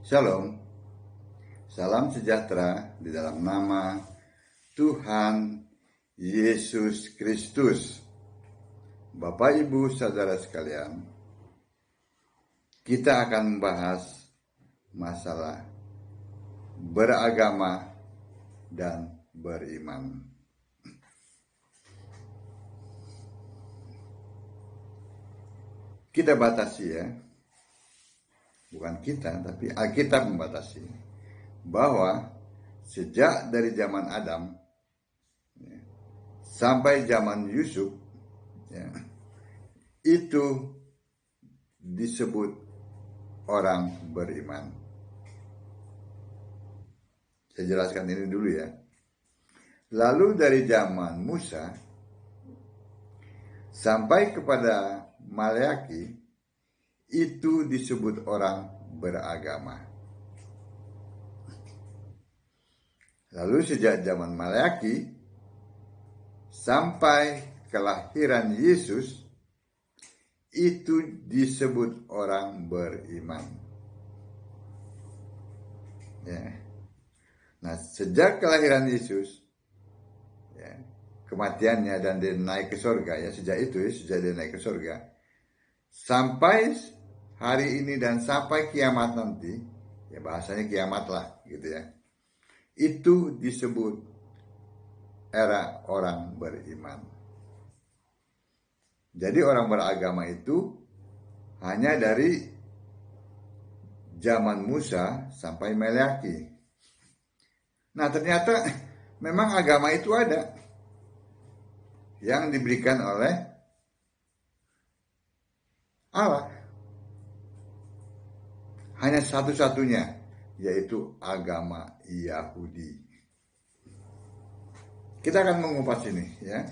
Shalom, salam sejahtera di dalam nama Tuhan Yesus Kristus. Bapak, Ibu, Saudara sekalian, kita akan membahas masalah beragama dan beriman. Kita batasi ya, bukan kita, tapi Alkitab membatasi bahwa sejak dari zaman Adam sampai zaman Yusuf, itu disebut orang beriman. Saya jelaskan ini dulu ya. Lalu dari zaman Musa sampai kepada Maleaki, itu disebut orang beragama. Lalu sejak zaman Maleaki sampai kelahiran Yesus, itu disebut orang beriman. Ya. Nah, sejak kelahiran Yesus, ya, kematiannya dan dia naik ke surga, ya, sejak dia naik ke surga, sampai hari ini dan sampai kiamat nanti, ya bahasanya kiamat lah gitu ya, itu disebut era orang beriman. Jadi orang beragama itu hanya dari zaman Musa sampai Maleaki. Nah, ternyata memang agama itu ada yang diberikan oleh Allah. Hanya satu-satunya, yaitu agama Yahudi. Kita akan mengupas ini ya.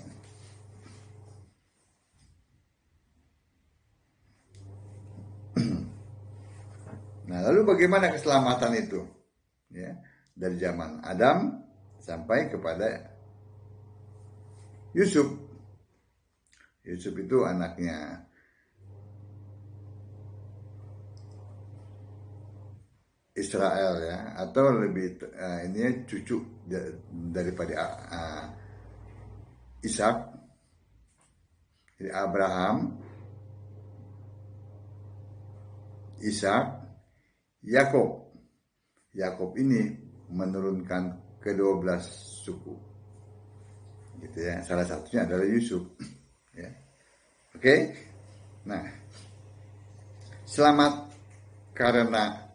Nah, lalu bagaimana keselamatan itu? Ya, dari zaman Adam sampai kepada Yusuf. Yusuf itu anaknya Israel ya, atau lebih ini cucu daripada Ishak, jadi Abraham, Ishak, Yakub. Yakub ini menurunkan ke-12 suku, gitu ya. Salah satunya adalah Yusuf. Ya. Oke. Nah, selamat karena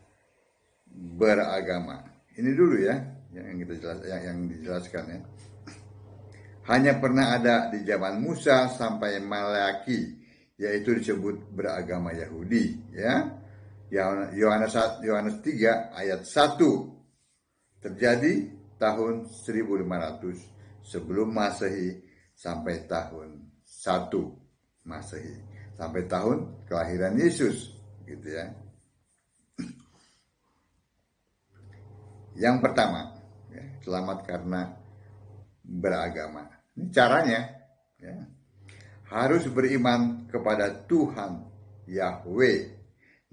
beragama. Ini dulu ya yang dijelaskan ya. Hanya pernah ada di zaman Musa sampai Maleaki, yaitu disebut beragama Yahudi ya. Yohanes 3 ayat 1 terjadi tahun 1500 sebelum Masehi sampai tahun 1 Masehi, sampai tahun kelahiran Yesus gitu ya. Yang pertama, ya, selamat karena beragama. Ini caranya, ya, harus beriman kepada Tuhan Yahweh,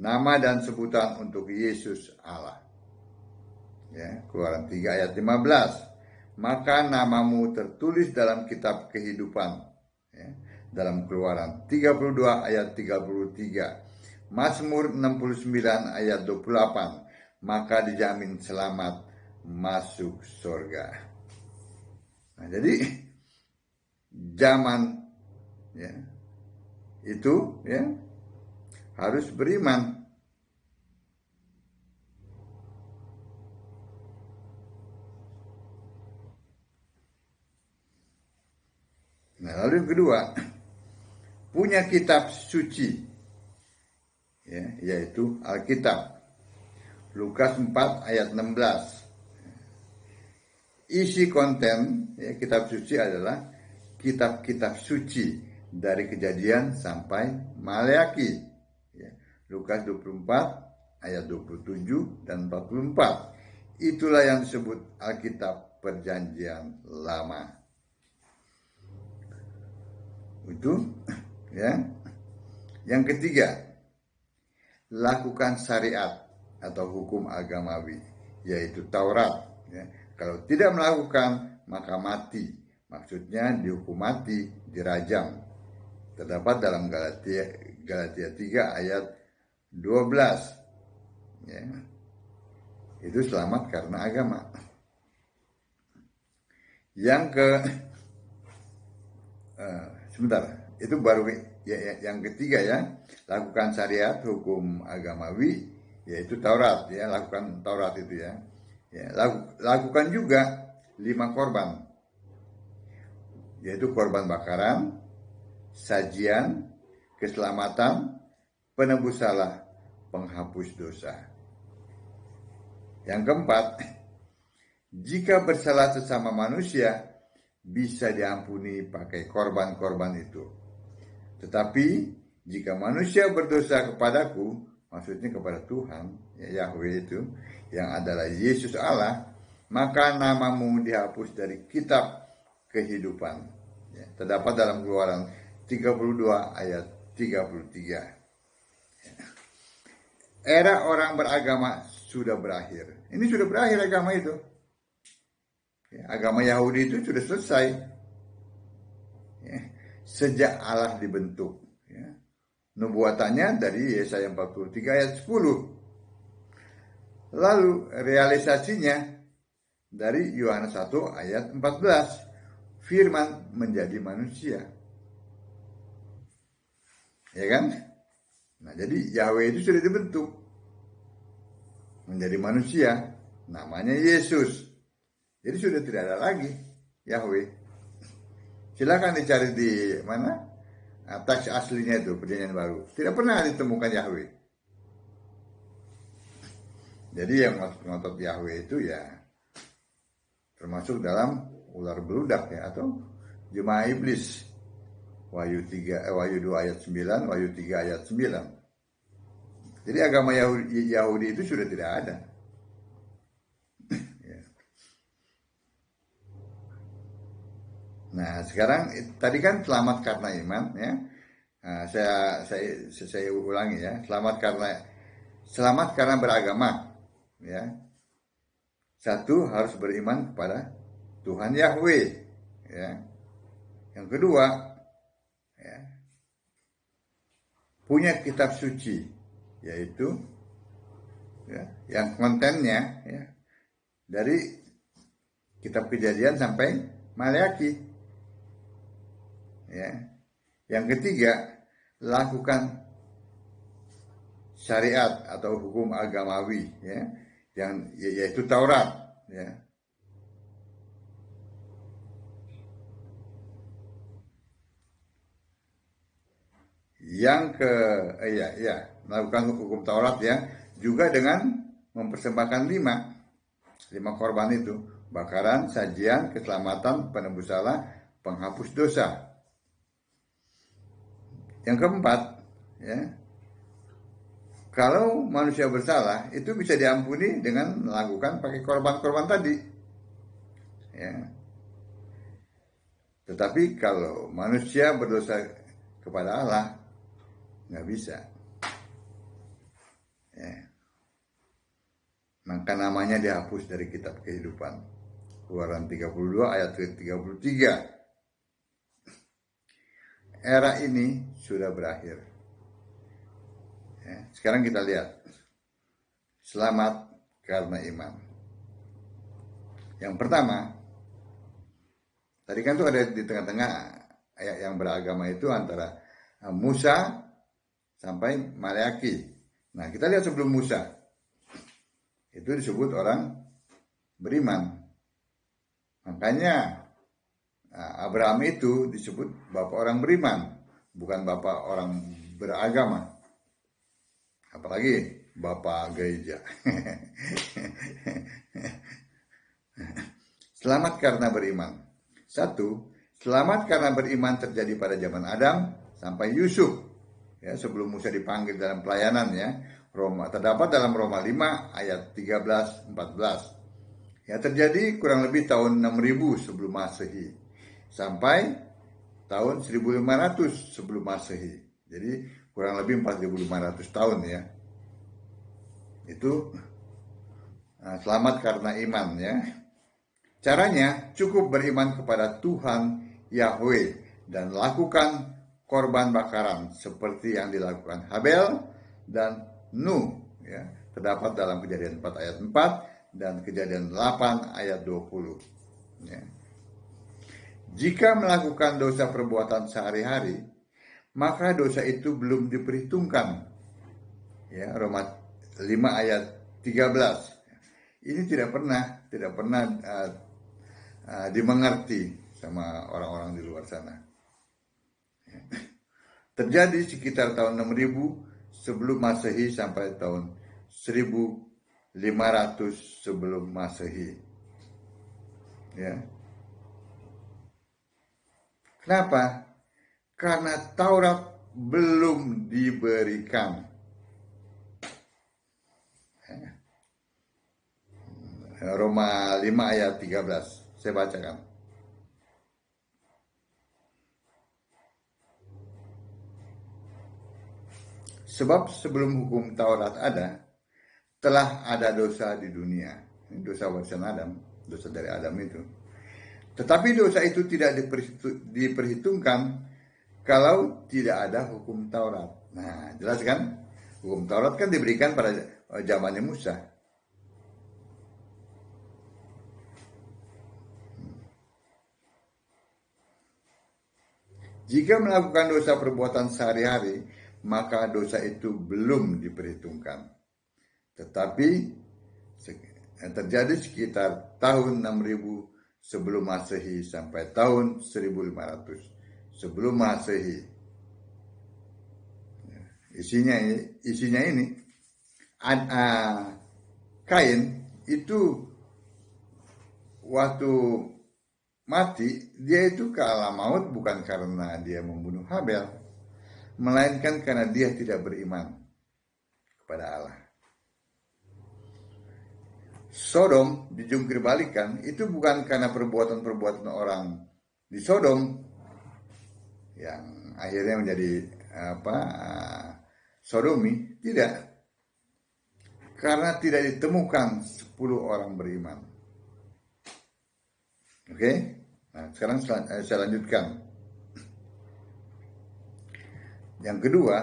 nama dan sebutan untuk Yesus Allah. Ya, Keluaran 3 ayat 15. Maka namamu tertulis dalam kitab kehidupan. Ya, dalam Keluaran 32 ayat 33. Mazmur 69 ayat 28. Maka dijamin selamat masuk surga. Nah, jadi zaman ya, itu ya harus beriman. Nah, lalu yang kedua, punya kitab suci, ya, yaitu Alkitab. Lukas 4 ayat 16. Isi konten ya, kitab suci adalah kitab-kitab suci dari Kejadian sampai Maleaki. Ya, Lukas 24 ayat 27 dan 44. Itulah yang disebut Alkitab Perjanjian Lama. Itu ya. Yang ketiga, lakukan syariat atau hukum agamawi, yaitu Taurat. Ya. Kalau tidak melakukan, maka mati. Maksudnya dihukum mati, dirajam. Terdapat dalam Galatia 3 ayat 12. Ya. Itu selamat karena agama. Yang sebentar, itu baru yang ketiga ya, lakukan syariat hukum agamawi, yaitu Taurat ya, lakukan Taurat itu ya. Lakukan juga 5 korban, yaitu korban bakaran, sajian, keselamatan, penebus salah, penghapus dosa. Yang keempat, jika bersalah sesama manusia, bisa diampuni pakai korban-korban itu. Tetapi jika manusia berdosa kepadaku, maksudnya kepada Tuhan, ya Yahweh itu, yang adalah Yesus Allah, maka namamu dihapus dari kitab kehidupan. Ya, terdapat dalam Keluaran 32 ayat 33. Era orang beragama sudah berakhir. Ini sudah berakhir agama itu. Ya, agama Yahudi itu sudah selesai. Ya, sejak Allah dibentuk. Ya. Nubuatannya dari Yesaya 43 ayat 10. Lalu realisasinya dari Yohanes 1 ayat 14. Firman menjadi manusia. Ya kan? Nah, jadi Yahweh itu sudah dibentuk menjadi manusia, namanya Yesus. Jadi sudah tidak ada lagi Yahweh. Silakan dicari di mana teks aslinya itu, Perjanjian Baru. Tidak pernah ditemukan Yahweh. Jadi yang ngotot Yahweh itu ya termasuk dalam ular beludak ya, atau jemaah iblis. Wahyu 2 ayat 9, Wahyu 3 ayat 9. Jadi agama Yahudi itu sudah tidak ada. Ya. Nah, sekarang tadi kan selamat karena iman ya. Nah, saya ulangi ya, selamat karena beragama ya. Satu, harus beriman kepada Tuhan Yahweh ya. Yang kedua, ya, punya kitab suci, yaitu ya, yang kontennya ya, dari kitab Kejadian sampai Maleaki ya. Yang ketiga, lakukan syariat atau hukum agamawi ya, yang yaitu Taurat ya. Yang melakukan hukum Taurat ya, juga dengan mempersembahkan 5 korban itu, bakaran, sajian, keselamatan, penebus salah, penghapus dosa. Yang keempat ya, kalau manusia bersalah itu bisa diampuni dengan melakukan pakai korban-korban tadi ya. Tetapi kalau manusia berdosa kepada Allah, nggak bisa ya. Maka namanya dihapus dari kitab kehidupan. Keluaran 32 ayat 33. Era ini sudah berakhir ya. Sekarang kita lihat selamat karena iman. Yang pertama, tadi kan tuh ada di tengah-tengah ayat yang beragama itu antara Musa sampai Maleaki. Nah, kita lihat sebelum Musa. Itu disebut orang beriman. Makanya Abraham itu disebut bapak orang beriman, bukan bapak orang beragama. Apalagi bapak gereja. Selamat karena beriman. 1. Selamat karena beriman terjadi pada zaman Adam sampai Yusuf. Ya, sebelum Musa dipanggil dalam pelayanan ya. Terdapat dalam Roma 5 ayat 13-14. Ya, terjadi kurang lebih tahun 6000 sebelum Masehi sampai tahun 1500 sebelum Masehi. Jadi kurang lebih 4500 tahun ya. Itu selamat karena iman ya. Caranya cukup beriman kepada Tuhan Yahweh dan lakukan korban bakaran seperti yang dilakukan Habel dan Nuh ya. Terdapat dalam Kejadian 4 ayat 4 dan Kejadian 8 ayat 20 ya. Jika melakukan dosa perbuatan sehari-hari, maka dosa itu belum diperhitungkan ya. Roma 5 ayat 13. Ini tidak pernah dimengerti sama orang-orang di luar sana. Terjadi sekitar tahun 6000 sebelum Masehi sampai tahun 1500 sebelum Masehi. Ya. Kenapa? Karena Taurat belum diberikan. Roma 5 ayat 13. Saya bacakan. Sebab sebelum hukum Taurat ada, telah ada dosa di dunia. Dosa warisan Adam, dosa dari Adam itu. Tetapi dosa itu tidak diperhitungkan kalau tidak ada hukum Taurat. Nah, jelas kan? Hukum Taurat kan diberikan pada zamannya Musa. Jika melakukan dosa perbuatan sehari-hari, maka dosa itu belum diperhitungkan. Tetapi terjadi sekitar tahun 6000 sebelum Masehi sampai tahun 1500 sebelum Masehi. Isinya ini Kain itu waktu mati, dia itu ke alam maut bukan karena dia membunuh Habel, melainkan karena dia tidak beriman kepada Allah. Sodom dijungkir balikan itu bukan karena perbuatan-perbuatan orang di Sodom yang akhirnya menjadi sodomi, tidak, karena tidak ditemukan 10 orang beriman. Oke? Nah, sekarang saya lanjutkan. Yang kedua,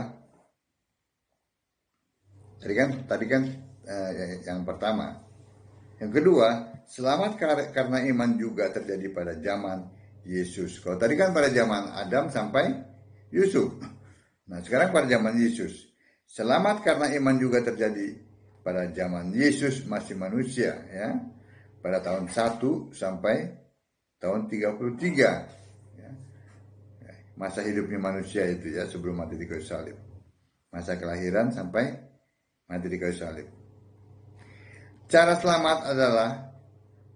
tadi kan yang pertama. Yang kedua, selamat karena iman juga terjadi pada zaman Yesus. Kalau tadi kan pada zaman Adam sampai Yusuf. Nah, sekarang pada zaman Yesus. Selamat karena iman juga terjadi pada zaman Yesus masih manusia ya. Pada tahun 1 sampai tahun 33 ya. Masa hidupnya manusia itu ya, sebelum mati di kayu salib. Masa kelahiran sampai mati di kayu salib. Cara selamat adalah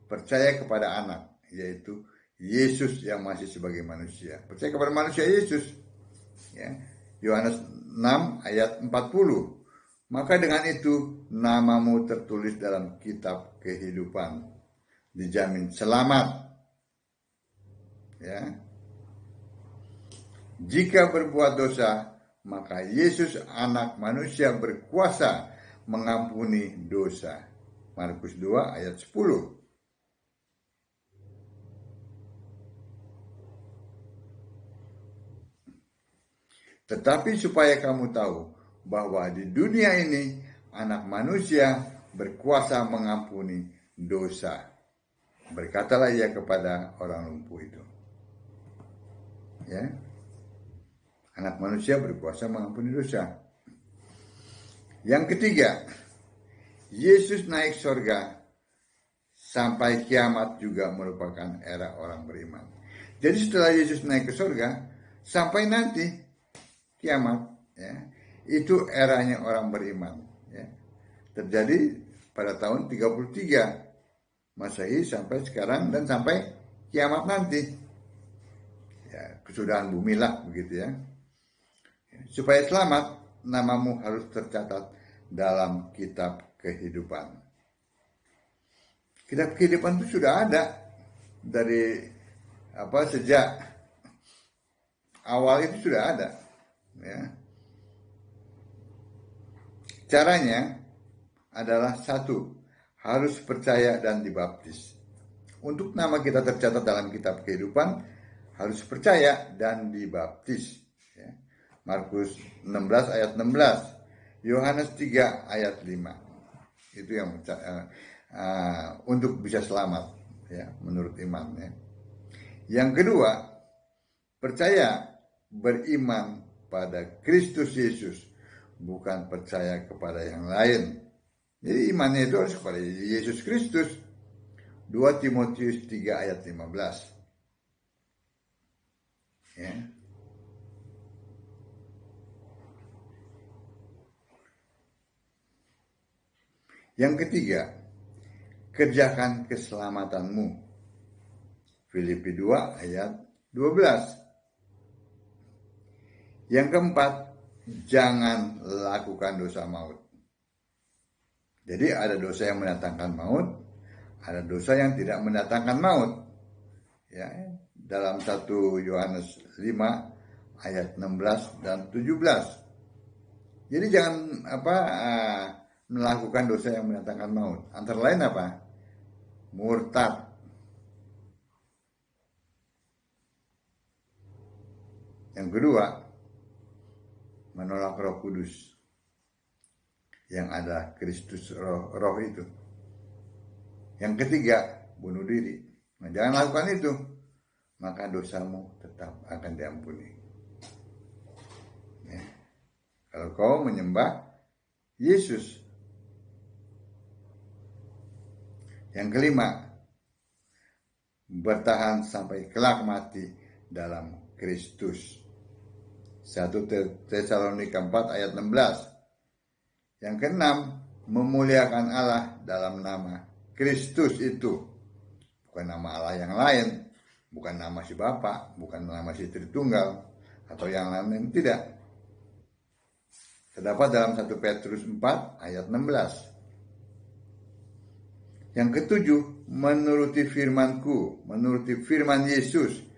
percaya kepada anak, yaitu Yesus yang masih sebagai manusia. Percaya kepada manusia Yesus ya. Yohanes 6 ayat 40. Maka dengan itu namamu tertulis dalam kitab kehidupan, dijamin selamat. Ya. Jika berbuat dosa, maka Yesus anak manusia berkuasa mengampuni dosa. Markus 2 ayat 10. Tetapi supaya kamu tahu bahwa di dunia ini anak manusia berkuasa mengampuni dosa. Berkatalah ia kepada orang lumpuh itu. Ya. Anak manusia berkuasa mengampuni dosa. Yang ketiga, Yesus naik surga sampai kiamat juga merupakan era orang beriman. Jadi setelah Yesus naik ke surga sampai nanti kiamat ya, itu eranya orang beriman ya. Terjadi pada tahun 33 Masehi sampai sekarang dan sampai kiamat nanti. Ya, kesudahan bumi lah begitu ya. Supaya selamat, namamu harus tercatat dalam kitab kehidupan. Kitab kehidupan itu sudah ada dari sejak awal itu sudah ada. Ya. Caranya adalah satu, harus percaya dan dibaptis. Untuk nama kita tercatat dalam kitab kehidupan, harus percaya dan dibaptis. Ya. Markus 16 ayat 16, Yohanes 3 ayat 5. Itu yang untuk bisa selamat, ya, menurut iman. Ya. Yang kedua, percaya beriman pada Kristus Yesus, bukan percaya kepada yang lain. Jadi imannya itu harus kepada Yesus Kristus. 2 Timotius 3 ayat 15. Ya. Yang ketiga, kerjakan keselamatanmu. Filipi 2 ayat 12. Yang keempat, jangan lakukan dosa maut. Jadi ada dosa yang mendatangkan maut, ada dosa yang tidak mendatangkan maut. Ya, dalam 1 Yohanes 5 ayat 16 dan 17. Jadi jangan melakukan dosa yang mendatangkan maut. Antara lain apa? Murtad. Yang kedua, menolak Roh Kudus yang ada Kristus roh itu. Yang ketiga, bunuh diri. Nah, jangan lakukan itu, maka dosamu tetap akan diampuni. Ya. Kalau kau menyembah Yesus. Yang kelima, bertahan sampai kelak mati dalam Kristus. 1 Tesalonika 4 ayat 16. Yang keenam, memuliakan Allah dalam nama Kristus itu. Bukan nama Allah yang lain, bukan nama si Bapa, bukan nama si Tritunggal, atau yang lain, tidak. Terdapat dalam 1 Petrus 4 ayat 16. Yang ketujuh, menuruti firman-Ku, menuruti firman Yesus,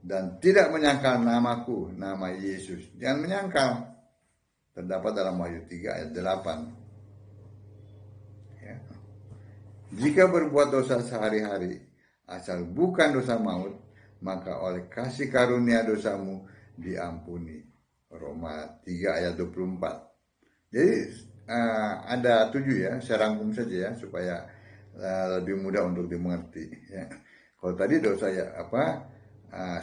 dan tidak menyangkal namaku, nama Yesus. Jangan menyangkal. Terdapat dalam Wahyu 3 ayat 8. Ya. Jika berbuat dosa sehari-hari, asal bukan dosa maut, maka oleh kasih karunia dosamu diampuni. Roma 3 ayat 24. Jadi ada 7 ya, saya rangkum saja ya, supaya lebih mudah untuk dimengerti. Ya. Kalau tadi dosa ya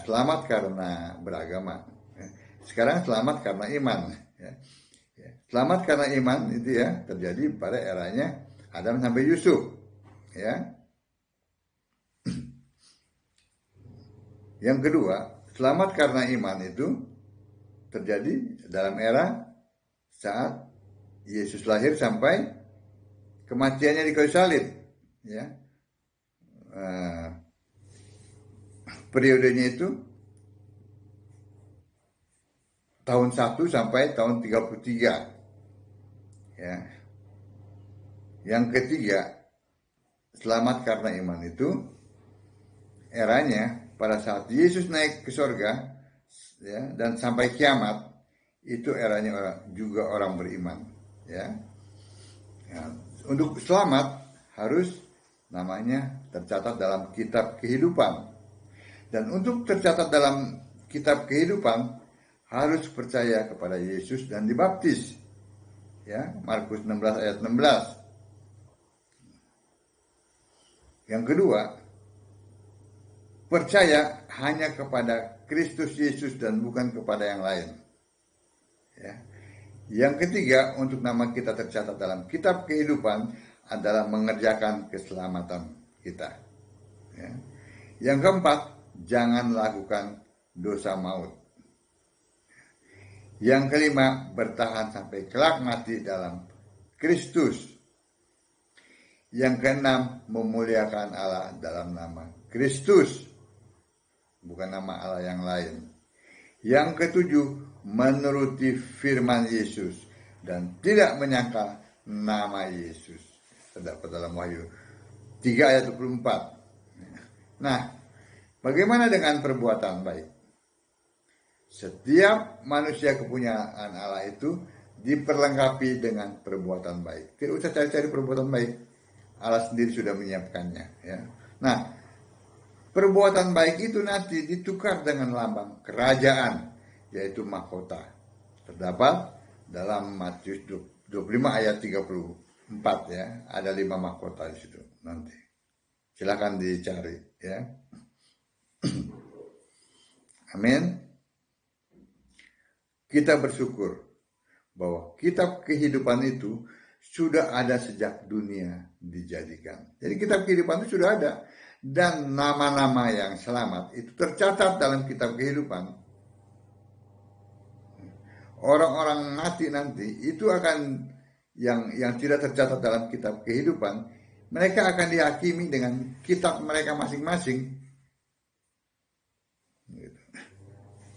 selamat karena beragama. Ya. Sekarang selamat karena iman. Ya. Selamat karena iman itu ya terjadi pada eranya Adam sampai Yusuf. Ya. Yang kedua, selamat karena iman itu terjadi dalam era saat Yesus lahir sampai kematiannya di kayu salib. Ya. Periodenya itu tahun 1 sampai tahun 33. Ya. Yang ketiga, selamat karena iman itu eranya pada saat Yesus naik ke sorga, ya, dan sampai kiamat, itu eranya juga orang beriman. Ya. Ya. Untuk selamat harus namanya tercatat dalam kitab kehidupan. Dan untuk tercatat dalam kitab kehidupan harus percaya kepada Yesus dan dibaptis. Ya, Markus 16 ayat 16. Yang kedua, percaya hanya kepada Kristus Yesus dan bukan kepada yang lain. Ya. Yang ketiga, untuk nama kita tercatat dalam kitab kehidupan adalah mengerjakan keselamatan kita. Ya. Yang keempat, jangan lakukan dosa maut. Yang kelima, bertahan sampai kelak mati dalam Kristus. Yang keenam, memuliakan Allah dalam nama Kristus, bukan nama Allah yang lain. Yang ketujuh, menuruti firman Yesus dan tidak menyangkal nama Yesus. Terdapat dalam Wahyu 3 ayat 24. Nah, bagaimana dengan perbuatan baik? Setiap manusia kepunyaan Allah itu diperlengkapi dengan perbuatan baik. Tidak usah cari-cari perbuatan baik. Allah sendiri sudah menyiapkannya. Ya. Nah, perbuatan baik itu nanti ditukar dengan lambang kerajaan, yaitu mahkota. Terdapat dalam Matius 25 ayat 34 ya, ada 5 mahkota di situ nanti. Silakan dicari ya. Amin. Kita bersyukur bahwa kitab kehidupan itu sudah ada sejak dunia dijadikan. Jadi kitab kehidupan itu sudah ada. Dan nama-nama yang selamat itu tercatat dalam kitab kehidupan. Orang-orang mati nanti itu akan yang tidak tercatat dalam kitab kehidupan, mereka akan dihakimi dengan kitab mereka masing-masing. Gitu.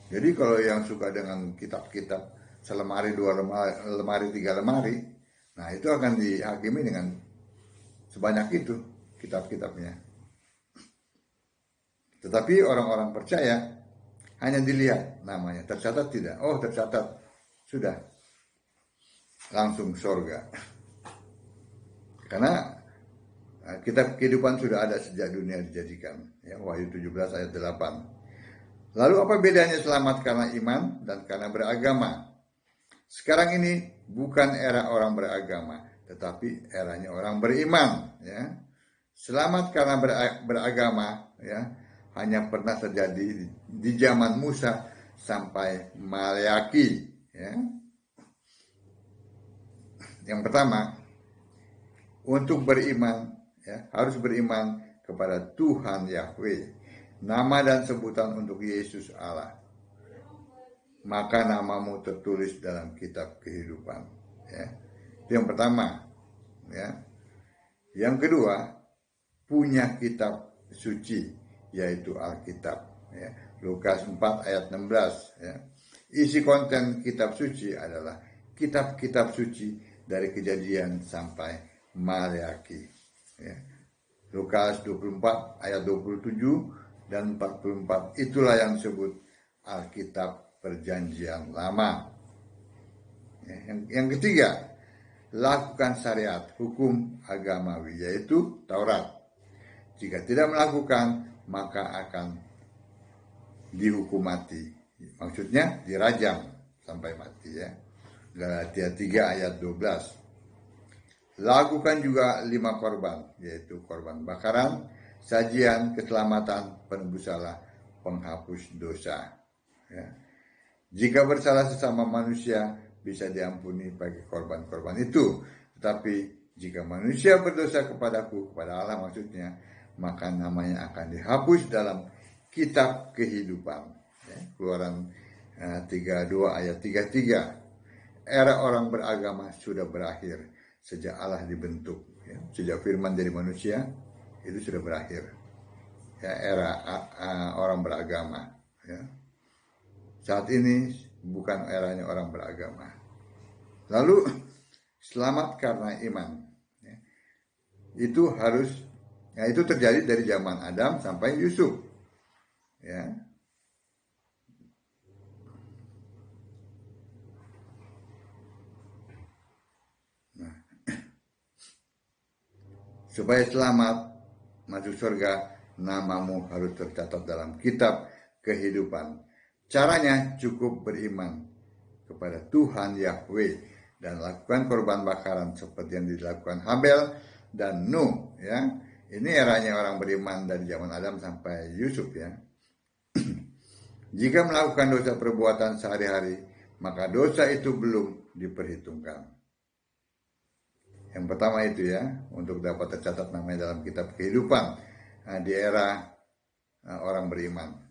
Jadi kalau yang suka dengan kitab-kitab selemari, 2 lemari, 3 lemari, nah itu akan dihakimi dengan sebanyak itu kitab-kitabnya. Tetapi orang-orang percaya hanya dilihat namanya, tercatat tidak? Oh tercatat, sudah, langsung surga. Karena kitab kehidupan sudah ada sejak dunia dijadikan. Ya, Wahyu 17 ayat 8. Lalu apa bedanya selamat karena iman dan karena beragama? Sekarang ini bukan era orang beragama, tetapi eranya orang beriman. Ya. Selamat karena beragama, ya, hanya pernah terjadi di zaman Musa sampai Maleaki. Ya. Yang pertama, untuk beriman, ya, harus beriman kepada Tuhan Yahweh, nama dan sebutan untuk Yesus Allah. Maka namamu tertulis dalam kitab kehidupan. Ya. Itu yang pertama. Ya. Yang kedua, punya kitab suci, yaitu Alkitab. Ya. Lukas 4 ayat 16. Ya. Isi konten kitab suci adalah kitab-kitab suci dari Kejadian sampai Maleaki. Ya. Lukas 24 ayat 27 dan 44, itulah yang disebut Alkitab Perjanjian Lama. Ya. Yang ketiga, lakukan syariat hukum agamawi, yaitu Taurat. Jika tidak melakukan, maka akan dihukum mati. Maksudnya dirajam sampai mati ya. Galatia 3 ayat 12. Lakukan juga 5 korban, yaitu korban bakaran, sajian, keselamatan, penebus salah, penghapus dosa. Ya. Jika bersalah sesama manusia, bisa diampuni bagi korban-korban itu. Tetapi jika manusia berdosa kepadaku, kepada Allah maksudnya, maka namanya akan dihapus dalam kitab kehidupan. Ya, Keluaran 32 ayat 33. Era orang beragama sudah berakhir sejak Allah dibentuk. Ya, sejak firman dari manusia itu sudah berakhir. Ya, era orang beragama. Ya. Saat ini bukan eranya orang beragama. Lalu selamat karena iman. Ya. Itu harus, ya, itu terjadi dari zaman Adam sampai Yusuf. Ya. Nah. Supaya selamat masuk surga, namamu harus tercatat dalam kitab kehidupan. Caranya cukup beriman kepada Tuhan Yahweh dan lakukan korban bakaran seperti yang dilakukan Habel dan Nuh. Ya, ini eranya orang beriman dari zaman Adam sampai Yusuf. Ya, jika melakukan dosa perbuatan sehari-hari, maka dosa itu belum diperhitungkan. Yang pertama itu ya, untuk dapat tercatat namanya dalam kitab kehidupan di era orang beriman.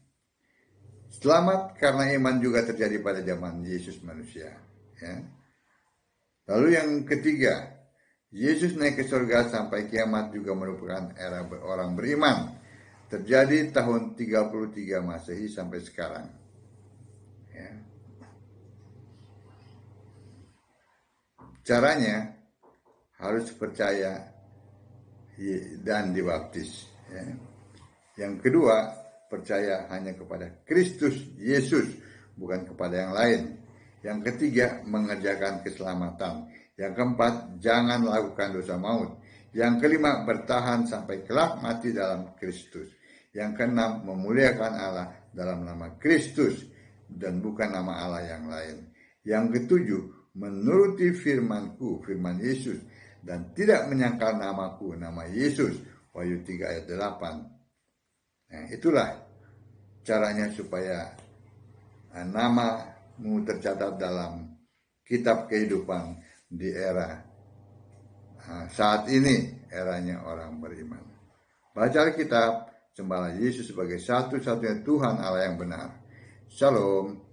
Selamat karena iman juga terjadi pada zaman Yesus manusia. Ya. Lalu yang ketiga, Yesus naik ke surga sampai kiamat juga merupakan era orang beriman. Terjadi tahun 33 Masehi sampai sekarang. Ya. Caranya harus percaya dan dibaptis. Ya. Yang kedua, percaya hanya kepada Kristus Yesus, bukan kepada yang lain. Yang ketiga, mengerjakan keselamatan. Yang keempat, jangan lakukan dosa maut. Yang kelima, bertahan sampai kelak mati dalam Kristus. Yang keenam, memuliakan Allah dalam nama Kristus dan bukan nama Allah yang lain. Yang ketujuh, menuruti firman-Ku, firman Yesus, dan tidak menyangkal namaku, nama Yesus. Wahyu 3 ayat 8. Nah, itulah caranya supaya namamu tercatat dalam kitab kehidupan di era saat ini, eranya orang beriman. Baca Alkitab, sembahlah Yesus sebagai satu-satunya Tuhan Allah yang benar. Shalom.